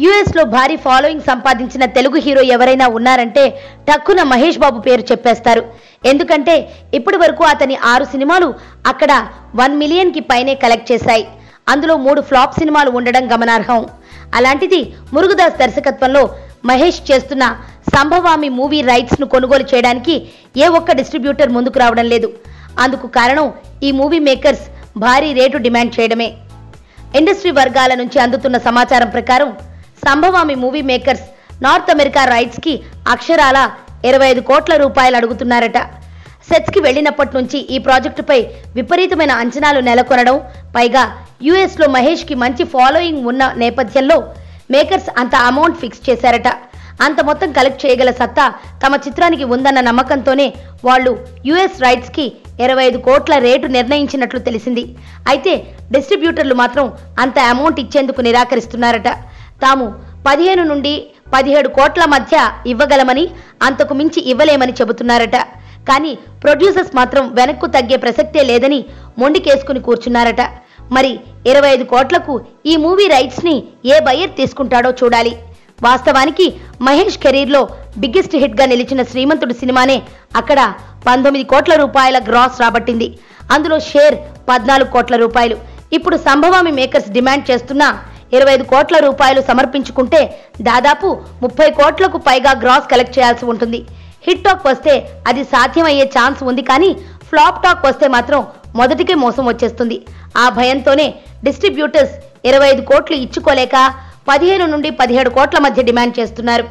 US లో భారీ following సంపాదించిన తెలుగు హీరో ఎవరైనా ఉన్నారంటే టక్కున మహేష్ బాబు పేరు చెప్పేస్తారు. ఎందుకంటే ఇప్పటి వరకు అతని 6 సినిమాలు అక్కడ 1 మిలియన్ కి పైనే కలెక్ట్ చేశాయి. అందులో 3 ఫ్లాప్ సినిమాలు ఉండడం గమనార్హం. అలాంటిది మురుగదాస్ దర్శకత్వంలో మహేష్ చేస్తున్న సంభవామి మూవీ రైట్స్ ను కొనుగోలు చేయడానికి ఏ ఒక్క డిస్ట్రిబ్యూటర్ ముందుకు రావడం లేదు. అందుకు కారణం ఈ మూవీ మేకర్స్ భారీ రేటు డిమాండ్ చేయడమే. ఇండస్ట్రీ వర్గాల నుంచి అందుతున్న సమాచారం ప్రకారం Sambhavami movie makers north America rights కి అక్షరాల 25 కోట్ల రూపాయలు అడుగుతున్నారట. సెట్స్ కి వెళ్ళినప్పటి నుంచి ఈ ప్రాజెక్టుపై విపరీతమైన అంచనాలు నెలకొనడం, పైగా యుఎస్ లో మహేష్ కి మంచి ఫాలోయింగ్ ఉన్న నేపథ్యంలో మేకర్స్ అంత అమౌంట్ ఫిక్స్ చేశారట. అంత మొత్తం కలెక్ట్ చేయగల సత్తా తమ చిత్రానికి ఉందన్న నమ్మకంతోనే వాళ్ళు యుఎస్ రైట్స్ కి 25 కోట్ల రేటు నిర్ణయించినట్లు తెలిసింది. అయితే డిస్ట్రిబ్యూటర్లు మాత్రం అంత అమౌంట్ ఇచ్చేందుకు నిరాకరిస్తున్నారట. తాము 15 నుండి 17 కోట్ల మధ్య ఇవ్వగలమని, అంతకు మించి ఇవ్వలేమని చెబుతున్నారట. కానీ ప్రొడ్యూసర్స్ మాత్రం వెనక్కు తగ్గే ప్రసక్తే లేదని మొండికేసుకుని కూర్చున్నారట. మరి 25 కోట్లకు ఈ మూవీ రైట్స్ ని ఏ బయ్యర్ తీసుకుంటాడో చూడాలి. వాస్తవానికి మహేష్ కెరీర్లో బిగ్గెస్ట్ హిట్ గా నిలిచిన శ్రీమంతుడు సినిమానే అక్కడ 19 కోట్ల రూపాయల గ్రాస్ రాబట్టింది. అందులో షేర్ 14 కోట్ల రూపాయలు. ఇప్పుడు సంభవామి మేకర్స్ డిమాండ్ చేస్తున్న 25 కోట్ల రూపాయలు సమర్పించుకుంటే దాదాపు 30 కోట్లకు పైగా గ్రాస్ కలెక్ట్ చేయాల్సి ఉంటుంది. హిట్ టాక్ వస్తే అది సాధ్యమయ్యే ఛాన్స్ ఉంది, కానీ ఫ్లాప్ టాక్ వస్తే మాత్రం మొదటికే మోసం వచ్చేస్తుంది. ఆ భయంతోనే డిస్ట్రిబ్యూటర్స్ 25 కోట్లు ఇచ్చుకోలేక 15 నుండి 17 కోట్ల మధ్య డిమాండ్ చేస్తున్నారు.